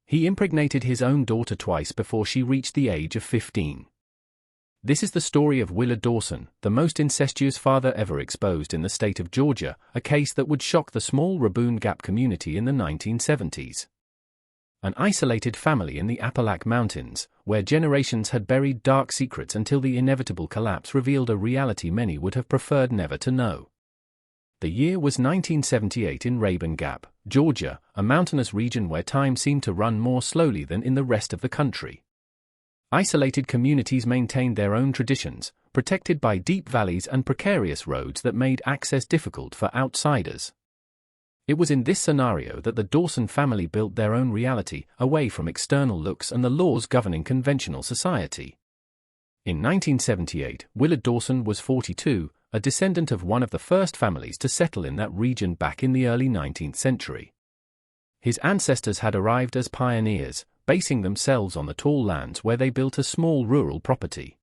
He impregnated his own daughter twice before she reached the age of 15. This is the story of Willard Dawson, the most incestuous father ever exposed in the state of Georgia, a case that would shock the small Rabun Gap community in the 1970s. An isolated family in the Appalachian Mountains, where generations had buried dark secrets until the inevitable collapse revealed a reality many would have preferred never to know. The year was 1978 in Rabun Gap, Georgia, a mountainous region where time seemed to run more slowly than in the rest of the country. Isolated communities maintained their own traditions, protected by deep valleys and precarious roads that made access difficult for outsiders. It was in this scenario that the Dawson family built their own reality, away from external looks and the laws governing conventional society. In 1978, Willard Dawson was 42, a descendant of one of the first families to settle in that region back in the early 19th century. His ancestors had arrived as pioneers, basing themselves on the tall lands where they built a small rural property.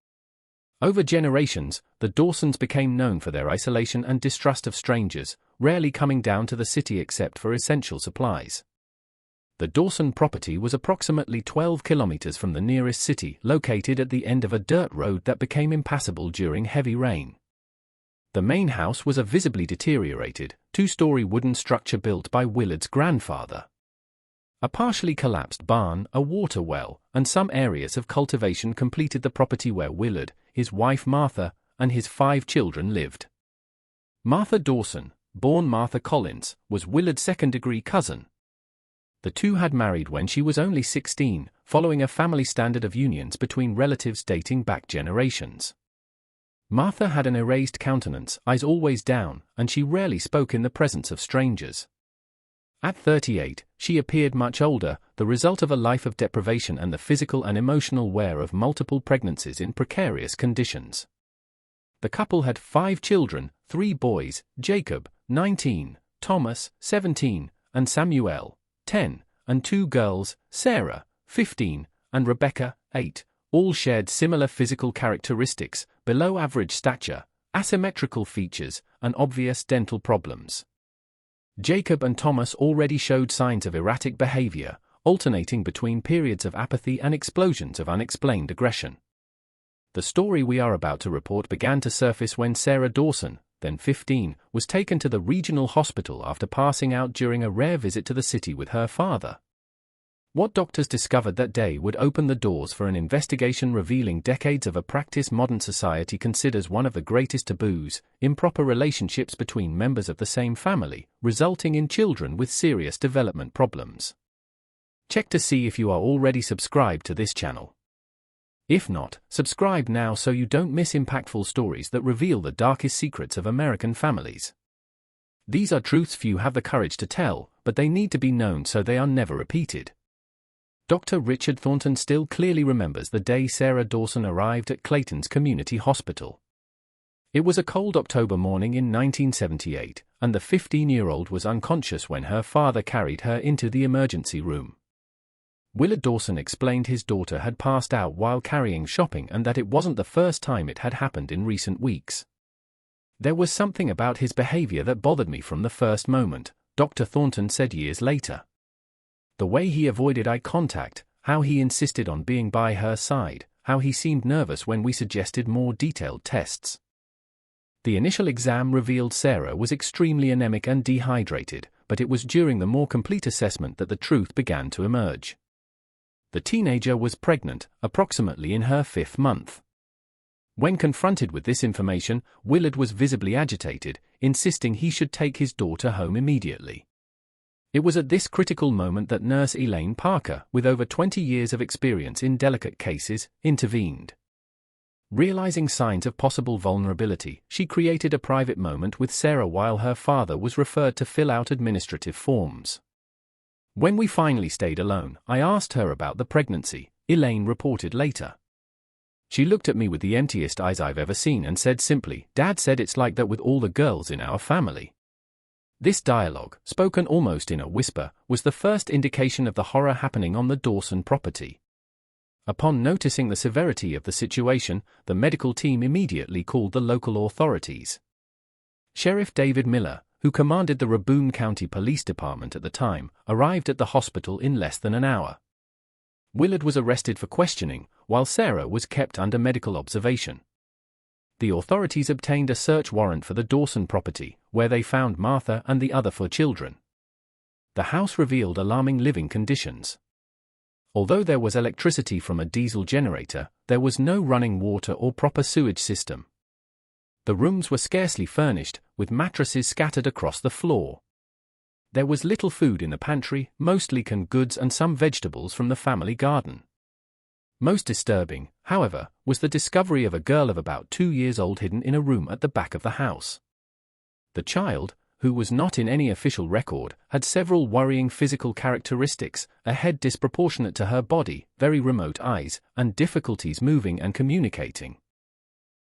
Over generations, the Dawsons became known for their isolation and distrust of strangers, rarely coming down to the city except for essential supplies. The Dawson property was approximately 12 kilometers from the nearest city, located at the end of a dirt road that became impassable during heavy rain. The main house was a visibly deteriorated, two-story wooden structure built by Willard's grandfather. A partially collapsed barn, a water well, and some areas of cultivation completed the property where Willard, his wife Martha, and his 5 children lived. Martha Dawson, born Martha Collins, was Willard's second-degree cousin. The two had married when she was only 16, following a family standard of unions between relatives dating back generations. Martha had an erased countenance, eyes always down, and she rarely spoke in the presence of strangers. At 38, she appeared much older, the result of a life of deprivation and the physical and emotional wear of multiple pregnancies in precarious conditions. The couple had 5 children, 3 boys, Jacob, 19, Thomas, 17, and Samuel, 10, and 2 girls, Sarah, 15, and Rebecca, 8, all shared similar physical characteristics, below-average stature, asymmetrical features, and obvious dental problems. Jacob and Thomas already showed signs of erratic behavior, alternating between periods of apathy and explosions of unexplained aggression. The story we are about to report began to surface when Sarah Dawson, then 15, was taken to the regional hospital after passing out during a rare visit to the city with her father. What doctors discovered that day would open the doors for an investigation revealing decades of a practice modern society considers one of the greatest taboos: improper relationships between members of the same family, resulting in children with serious development problems. Check to see if you are already subscribed to this channel. If not, subscribe now so you don't miss impactful stories that reveal the darkest secrets of American families. These are truths few have the courage to tell, but they need to be known so they are never repeated. Dr. Richard Thornton still clearly remembers the day Sarah Dawson arrived at Clayton's Community Hospital. It was a cold October morning in 1978, and the 15-year-old was unconscious when her father carried her into the emergency room. Willard Dawson explained his daughter had passed out while carrying shopping and that it wasn't the first time it had happened in recent weeks. "There was something about his behavior that bothered me from the first moment," Dr. Thornton said years later. The way he avoided eye contact, how he insisted on being by her side, how he seemed nervous when we suggested more detailed tests. The initial exam revealed Sarah was extremely anemic and dehydrated, but it was during the more complete assessment that the truth began to emerge. The teenager was pregnant, approximately in her 5th month. When confronted with this information, Willard was visibly agitated, insisting he should take his daughter home immediately. It was at this critical moment that nurse Elaine Parker, with over 20 years of experience in delicate cases, intervened. Realizing signs of possible vulnerability, she created a private moment with Sarah while her father was referred to fill out administrative forms. "When we finally stayed alone, I asked her about the pregnancy," Elaine reported later. "She looked at me with the emptiest eyes I've ever seen and said simply, 'Dad said it's like that with all the girls in our family.'" This dialogue, spoken almost in a whisper, was the first indication of the horror happening on the Dawson property. Upon noticing the severity of the situation, the medical team immediately called the local authorities. Sheriff David Miller, who commanded the Rabun County Police Department at the time, arrived at the hospital in less than an hour. Willard was arrested for questioning, while Sarah was kept under medical observation. The authorities obtained a search warrant for the Dawson property, where they found Martha and the other 4 children. The house revealed alarming living conditions. Although there was electricity from a diesel generator, there was no running water or proper sewage system. The rooms were scarcely furnished, with mattresses scattered across the floor. There was little food in the pantry, mostly canned goods and some vegetables from the family garden. Most disturbing, however, was the discovery of a girl of about 2 years old hidden in a room at the back of the house. The child, who was not in any official record, had several worrying physical characteristics: a head disproportionate to her body, very remote eyes, and difficulties moving and communicating.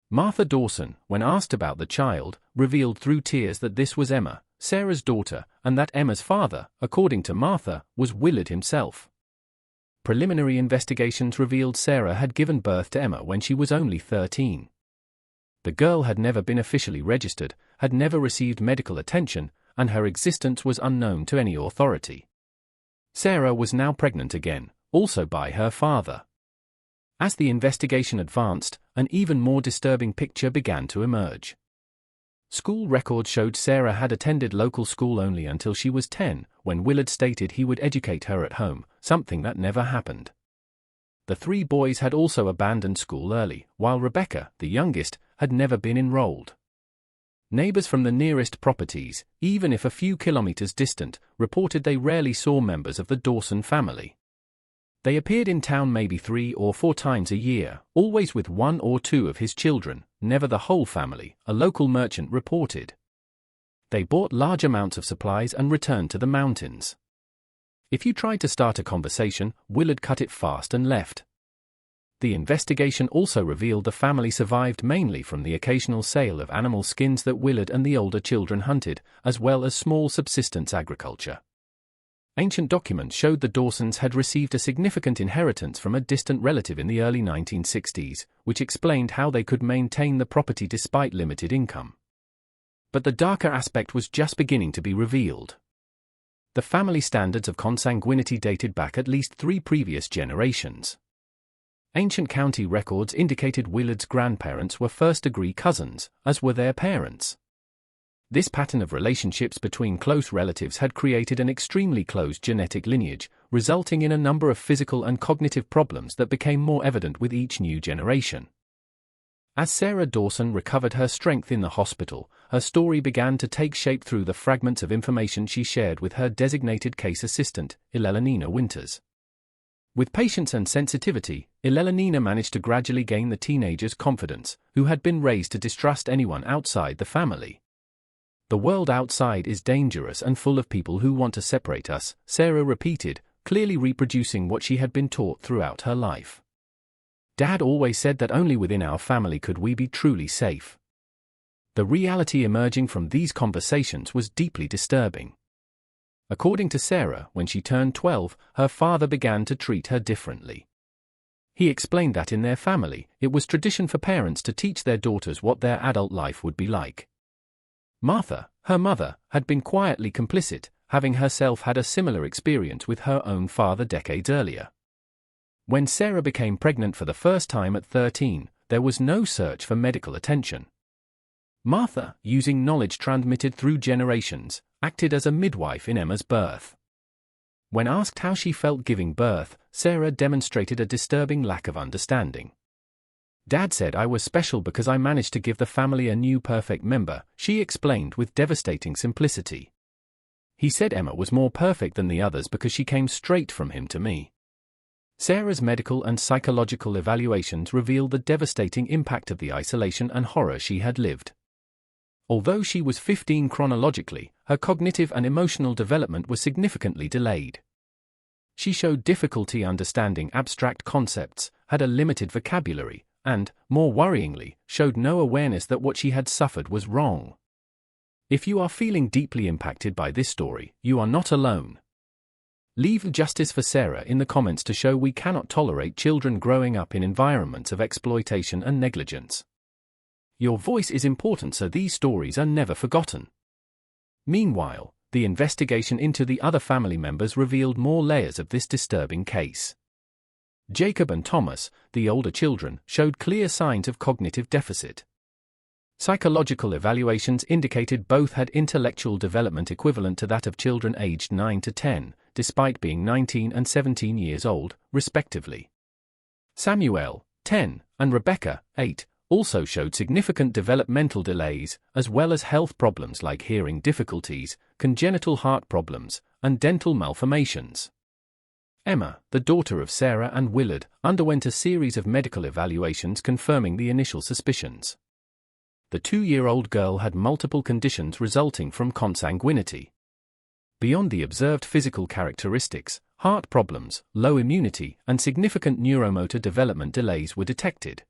Martha Dawson, when asked about the child, revealed through tears that this was Emma, Sarah's daughter, and that Emma's father, according to Martha, was Willard himself. Preliminary investigations revealed Sarah had given birth to Emma when she was only 13. The girl had never been officially registered, had never received medical attention, and her existence was unknown to any authority. Sarah was now pregnant again, also by her father. As the investigation advanced, an even more disturbing picture began to emerge. School records showed Sarah had attended local school only until she was 10, when Willard stated he would educate her at home, something that never happened. The 3 boys had also abandoned school early, while Rebecca, the youngest, had never been enrolled. Neighbors from the nearest properties, even if a few kilometers distant, reported they rarely saw members of the Dawson family. They appeared in town maybe 3 or 4 times a year, always with 1 or 2 of his children, never the whole family, a local merchant reported. They bought large amounts of supplies and returned to the mountains. If you tried to start a conversation, Willard cut it fast and left. The investigation also revealed the family survived mainly from the occasional sale of animal skins that Willard and the older children hunted, as well as small subsistence agriculture. Ancient documents showed the Dawsons had received a significant inheritance from a distant relative in the early 1960s, which explained how they could maintain the property despite limited income. But the darker aspect was just beginning to be revealed. The family standards of consanguinity dated back at least 3 previous generations. Ancient county records indicated Willard's grandparents were first-degree cousins, as were their parents. This pattern of relationships between close relatives had created an extremely close genetic lineage, resulting in a number of physical and cognitive problems that became more evident with each new generation. As Sarah Dawson recovered her strength in the hospital, her story began to take shape through the fragments of information she shared with her designated case assistant, Ilelanina Winters. With patience and sensitivity, Ilelanina managed to gradually gain the teenager's confidence, who had been raised to distrust anyone outside the family. "The world outside is dangerous and full of people who want to separate us," Sarah repeated, clearly reproducing what she had been taught throughout her life. "Dad always said that only within our family could we be truly safe." The reality emerging from these conversations was deeply disturbing. According to Sarah, when she turned 12, her father began to treat her differently. He explained that in their family, it was tradition for parents to teach their daughters what their adult life would be like. Martha, her mother, had been quietly complicit, having herself had a similar experience with her own father decades earlier. When Sarah became pregnant for the first time at 13, there was no search for medical attention. Martha, using knowledge transmitted through generations, acted as a midwife in Emma's birth. When asked how she felt giving birth, Sarah demonstrated a disturbing lack of understanding. "Dad said I was special because I managed to give the family a new perfect member," she explained with devastating simplicity. "He said Emma was more perfect than the others because she came straight from him to me." Sarah's medical and psychological evaluations revealed the devastating impact of the isolation and horror she had lived. Although she was 15 chronologically, her cognitive and emotional development was significantly delayed. She showed difficulty understanding abstract concepts, had a limited vocabulary, and, more worryingly, showed no awareness that what she had suffered was wrong. If you are feeling deeply impacted by this story, you are not alone. Leave justice for Sarah in the comments to show we cannot tolerate children growing up in environments of exploitation and negligence. Your voice is important so these stories are never forgotten. Meanwhile, the investigation into the other family members revealed more layers of this disturbing case. Jacob and Thomas, the older children, showed clear signs of cognitive deficit. Psychological evaluations indicated both had intellectual development equivalent to that of children aged 9 to 10, despite being 19 and 17 years old, respectively. Samuel, 10, and Rebecca, 8, also showed significant developmental delays, as well as health problems like hearing difficulties, congenital heart problems, and dental malformations. Emma, the daughter of Sarah and Willard, underwent a series of medical evaluations confirming the initial suspicions. The 2-year-old girl had multiple conditions resulting from consanguinity. Beyond the observed physical characteristics, heart problems, low immunity, and significant neuromotor development delays were detected.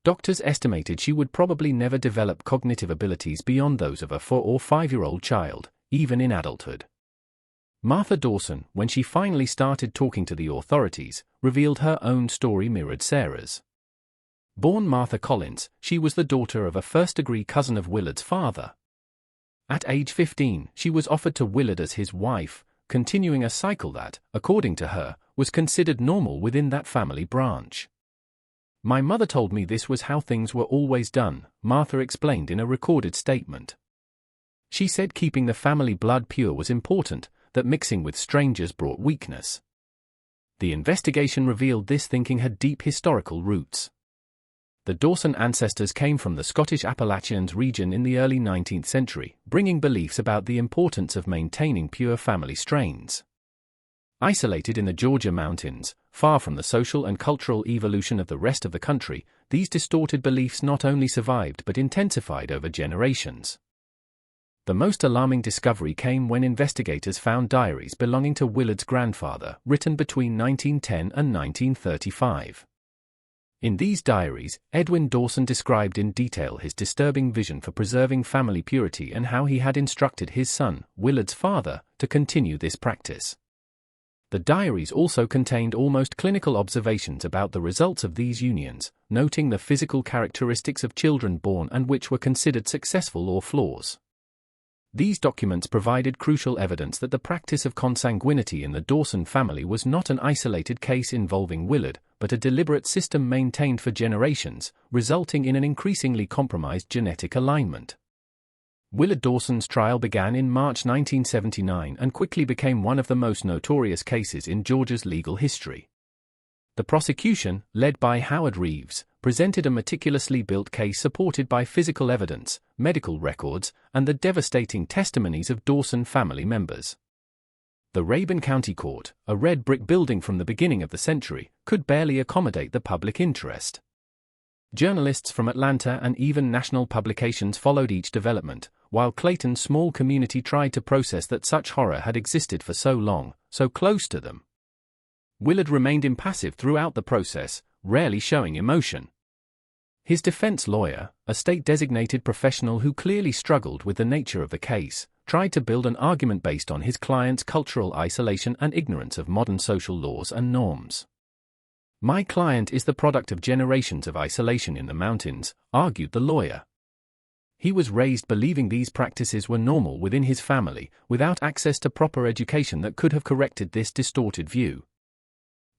Doctors estimated she would probably never develop cognitive abilities beyond those of a 4- or 5-year-old child, even in adulthood. Martha Dawson, when she finally started talking to the authorities, revealed her own story mirrored Sarah's. Born Martha Collins, she was the daughter of a first-degree cousin of Willard's father. At age 15, she was offered to Willard as his wife, continuing a cycle that, according to her, was considered normal within that family branch. "My mother told me this was how things were always done," Martha explained in a recorded statement. She said keeping the family blood pure was important, that mixing with strangers brought weakness. The investigation revealed this thinking had deep historical roots. The Dawson ancestors came from the Scottish Appalachians region in the early 19th century, bringing beliefs about the importance of maintaining pure family strains. Isolated in the Georgia mountains, far from the social and cultural evolution of the rest of the country, these distorted beliefs not only survived but intensified over generations. The most alarming discovery came when investigators found diaries belonging to Willard's grandfather, written between 1910 and 1935. In these diaries, Edwin Dawson described in detail his disturbing vision for preserving family purity and how he had instructed his son, Willard's father, to continue this practice. The diaries also contained almost clinical observations about the results of these unions, noting the physical characteristics of children born and which were considered successful or flaws. These documents provided crucial evidence that the practice of consanguinity in the Dawson family was not an isolated case involving Willard, but a deliberate system maintained for generations, resulting in an increasingly compromised genetic alignment. Willard Dawson's trial began in March 1979 and quickly became one of the most notorious cases in Georgia's legal history. The prosecution, led by Howard Reeves, presented a meticulously built case supported by physical evidence, medical records, and the devastating testimonies of Dawson family members. The Rabun County Court, a red brick building from the beginning of the century, could barely accommodate the public interest. Journalists from Atlanta and even national publications followed each development, while Clayton's small community tried to process that such horror had existed for so long, so close to them. Willard remained impassive throughout the process, rarely showing emotion. His defense lawyer, a state-designated professional who clearly struggled with the nature of the case, tried to build an argument based on his client's cultural isolation and ignorance of modern social laws and norms. "My client is the product of generations of isolation in the mountains," argued the lawyer. He was raised believing these practices were normal within his family, without access to proper education that could have corrected this distorted view.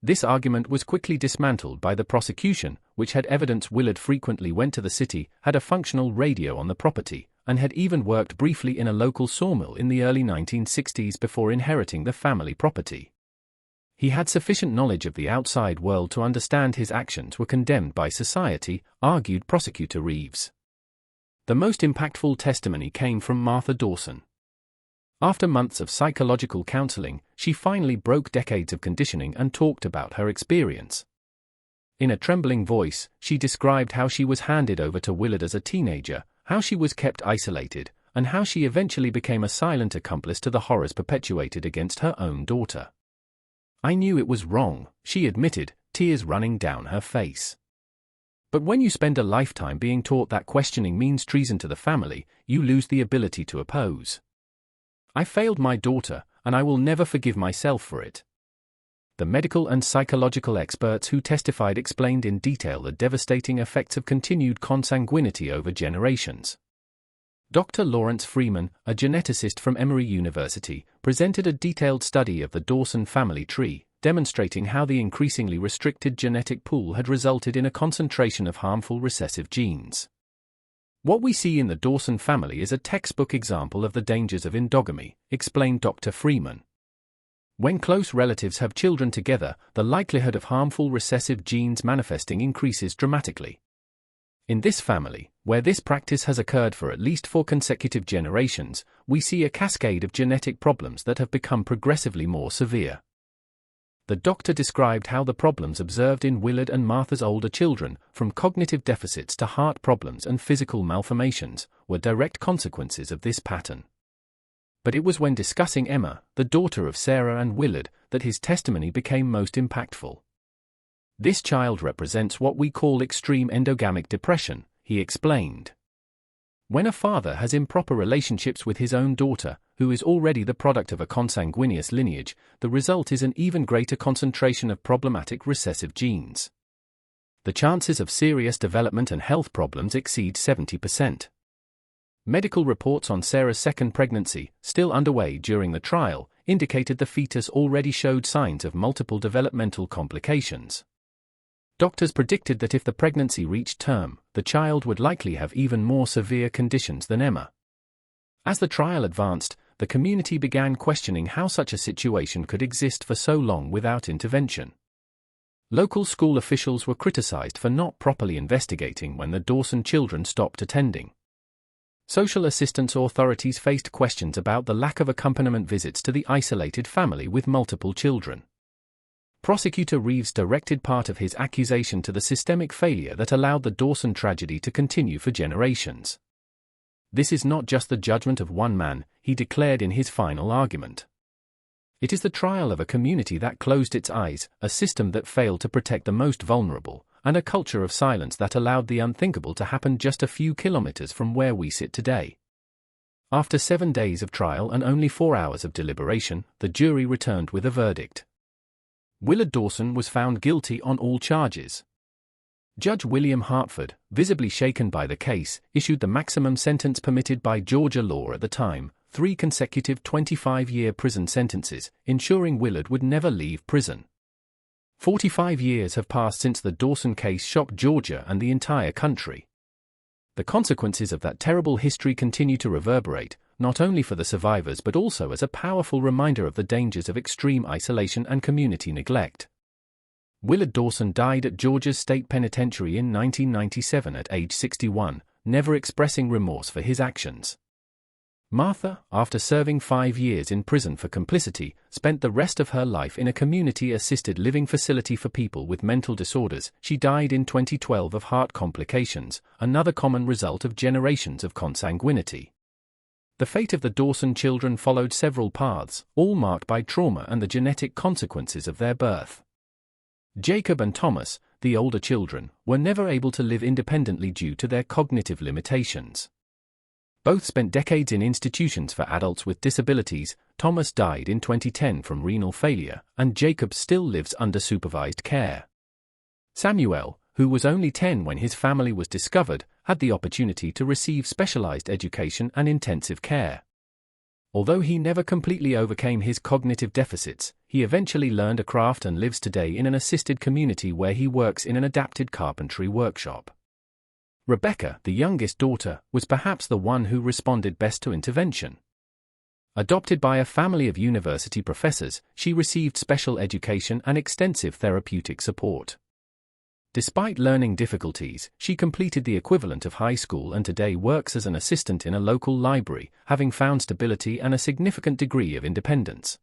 This argument was quickly dismantled by the prosecution, which had evidence Willard frequently went to the city, had a functional radio on the property, and had even worked briefly in a local sawmill in the early 1960s before inheriting the family property. He had sufficient knowledge of the outside world to understand his actions were condemned by society, argued Prosecutor Reeves. The most impactful testimony came from Martha Dawson. After months of psychological counseling, she finally broke decades of conditioning and talked about her experience. In a trembling voice, she described how she was handed over to Willard as a teenager, how she was kept isolated, and how she eventually became a silent accomplice to the horrors perpetuated against her own daughter. "I knew it was wrong," she admitted, tears running down her face. "But when you spend a lifetime being taught that questioning means treason to the family, you lose the ability to oppose. I failed my daughter, and I will never forgive myself for it." The medical and psychological experts who testified explained in detail the devastating effects of continued consanguinity over generations. Dr. Lawrence Freeman, a geneticist from Emory University, presented a detailed study of the Dawson family tree, demonstrating how the increasingly restricted genetic pool had resulted in a concentration of harmful recessive genes. What we see in the Dawson family is a textbook example of the dangers of endogamy, explained Dr. Freeman. When close relatives have children together, the likelihood of harmful recessive genes manifesting increases dramatically. In this family, where this practice has occurred for at least 4 consecutive generations, we see a cascade of genetic problems that have become progressively more severe. The doctor described how the problems observed in Willard and Martha's older children, from cognitive deficits to heart problems and physical malformations, were direct consequences of this pattern. But it was when discussing Emma, the daughter of Sarah and Willard, that his testimony became most impactful. This child represents what we call extreme endogamic depression, he explained. When a father has improper relationships with his own daughter, who is already the product of a consanguineous lineage, the result is an even greater concentration of problematic recessive genes. The chances of serious development and health problems exceed 70%. Medical reports on Sarah's second pregnancy, still underway during the trial, indicated the fetus already showed signs of multiple developmental complications. Doctors predicted that if the pregnancy reached term, the child would likely have even more severe conditions than Emma. As the trial advanced, the community began questioning how such a situation could exist for so long without intervention. Local school officials were criticized for not properly investigating when the Dawson children stopped attending. Social assistance authorities faced questions about the lack of accompaniment visits to the isolated family with multiple children. Prosecutor Reeves directed part of his accusation to the systemic failure that allowed the Dawson tragedy to continue for generations. This is not just the judgment of one man, he declared in his final argument. It is the trial of a community that closed its eyes, a system that failed to protect the most vulnerable, and a culture of silence that allowed the unthinkable to happen just a few kilometers from where we sit today. After 7 days of trial and only 4 hours of deliberation, the jury returned with a verdict. Willard Dawson was found guilty on all charges. Judge William Hartford, visibly shaken by the case, issued the maximum sentence permitted by Georgia law at the time, 3 consecutive 25-year prison sentences, ensuring Willard would never leave prison. 45 years have passed since the Dawson case shocked Georgia and the entire country. The consequences of that terrible history continue to reverberate, not only for the survivors but also as a powerful reminder of the dangers of extreme isolation and community neglect. Willard Dawson died at Georgia's State Penitentiary in 1997 at age 61, never expressing remorse for his actions. Martha, after serving 5 years in prison for complicity, spent the rest of her life in a community-assisted living facility for people with mental disorders. She died in 2012 of heart complications, another common result of generations of consanguinity. The fate of the Dawson children followed several paths, all marked by trauma and the genetic consequences of their birth. Jacob and Thomas, the older children, were never able to live independently due to their cognitive limitations. Both spent decades in institutions for adults with disabilities. Thomas died in 2010 from renal failure, and Jacob still lives under supervised care. Samuel, who was only 10 when his family was discovered, had the opportunity to receive specialized education and intensive care. Although he never completely overcame his cognitive deficits, he eventually learned a craft and lives today in an assisted community where he works in an adapted carpentry workshop. Rebecca, the youngest daughter, was perhaps the one who responded best to intervention. Adopted by a family of university professors, she received special education and extensive therapeutic support. Despite learning difficulties, she completed the equivalent of high school and today works as an assistant in a local library, having found stability and a significant degree of independence.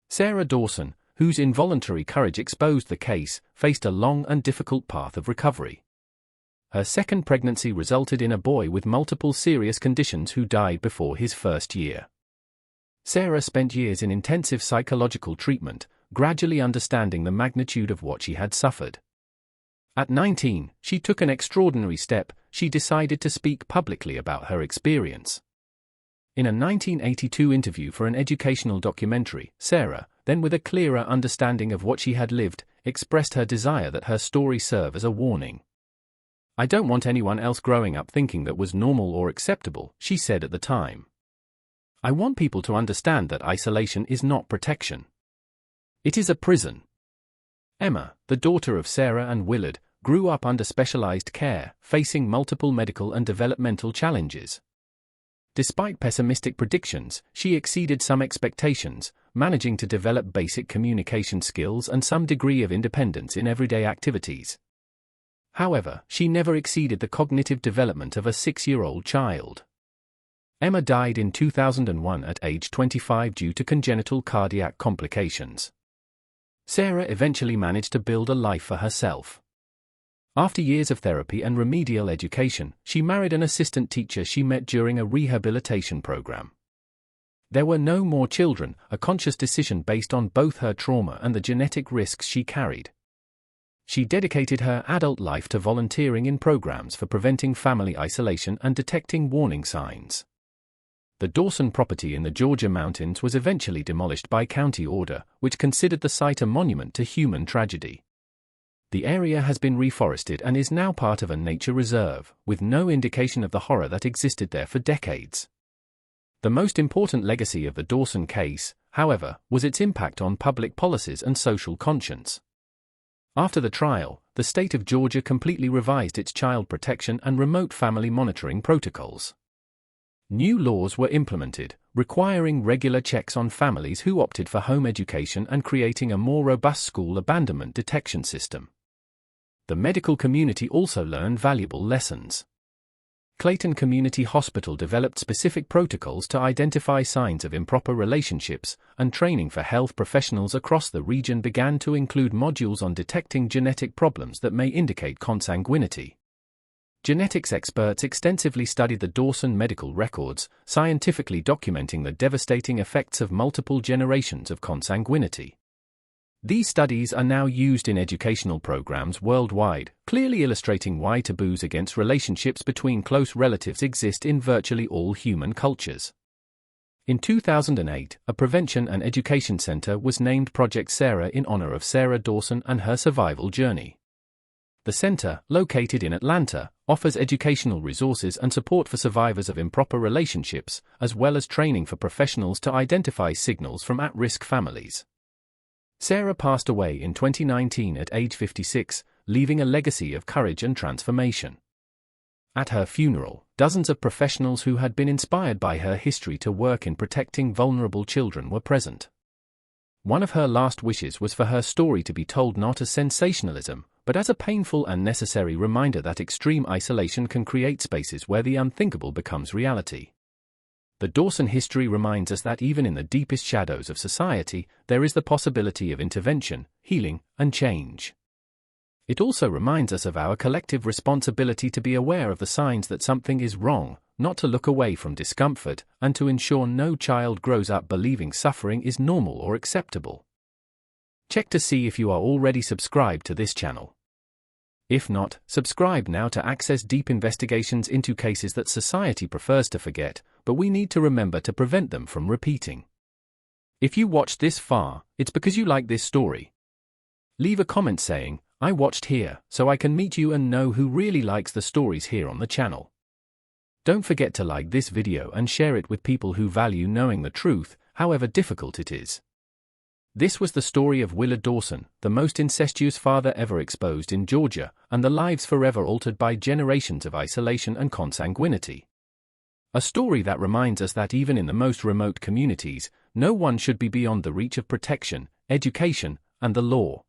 Sarah Dawson, whose involuntary courage exposed the case, faced a long and difficult path of recovery. Her second pregnancy resulted in a boy with multiple serious conditions who died before his first year. Sarah spent years in intensive psychological treatment, gradually understanding the magnitude of what she had suffered. At 19, she took an extraordinary step. She decided to speak publicly about her experience. In a 1982 interview for an educational documentary, Sarah, then with a clearer understanding of what she had lived, expressed her desire that her story serve as a warning. "I don't want anyone else growing up thinking that was normal or acceptable," she said at the time. "I want people to understand that isolation is not protection. It is a prison. Emma, the daughter of Sarah and Willard, grew up under specialized care, facing multiple medical and developmental challenges. Despite pessimistic predictions, she exceeded some expectations, managing to develop basic communication skills and some degree of independence in everyday activities. However, she never exceeded the cognitive development of a 6-year-old child. Emma died in 2001 at age 25 due to congenital cardiac complications. Sarah eventually managed to build a life for herself. After years of therapy and remedial education, she married an assistant teacher she met during a rehabilitation program. There were no more children, a conscious decision based on both her trauma and the genetic risks she carried. She dedicated her adult life to volunteering in programs for preventing family isolation and detecting warning signs. The Dawson property in the Georgia mountains was eventually demolished by county order, which considered the site a monument to human tragedy. The area has been reforested and is now part of a nature reserve, with no indication of the horror that existed there for decades. The most important legacy of the Dawson case, however, was its impact on public policies and social conscience. After the trial, the state of Georgia completely revised its child protection and remote family monitoring protocols. New laws were implemented, requiring regular checks on families who opted for home education and creating a more robust school abandonment detection system. The medical community also learned valuable lessons. Clayton Community Hospital developed specific protocols to identify signs of improper relationships, and training for health professionals across the region began to include modules on detecting genetic problems that may indicate consanguinity. Genetics experts extensively studied the Dawson medical records, scientifically documenting the devastating effects of multiple generations of consanguinity. These studies are now used in educational programs worldwide, clearly illustrating why taboos against relationships between close relatives exist in virtually all human cultures. In 2008, a prevention and education center was named Project Sarah in honor of Sarah Dawson and her survival journey. The center, located in Atlanta, offers educational resources and support for survivors of improper relationships, as well as training for professionals to identify signals from at-risk families. Sarah passed away in 2019 at age 56, leaving a legacy of courage and transformation. At her funeral, dozens of professionals who had been inspired by her history to work in protecting vulnerable children were present. One of her last wishes was for her story to be told not as sensationalism, but as a painful and necessary reminder that extreme isolation can create spaces where the unthinkable becomes reality. The Dawson history reminds us that even in the deepest shadows of society, there is the possibility of intervention, healing, and change. It also reminds us of our collective responsibility to be aware of the signs that something is wrong, not to look away from discomfort, and to ensure no child grows up believing suffering is normal or acceptable. Check to see if you are already subscribed to this channel. If not, subscribe now to access deep investigations into cases that society prefers to forget, but we need to remember to prevent them from repeating. If you watched this far, it's because you like this story. Leave a comment saying, "I watched here," so I can meet you and know who really likes the stories here on the channel. Don't forget to like this video and share it with people who value knowing the truth, however difficult it is. This was the story of Willard Dawson, the most incestuous father ever exposed in Georgia, and the lives forever altered by generations of isolation and consanguinity. A story that reminds us that even in the most remote communities, no one should be beyond the reach of protection, education, and the law.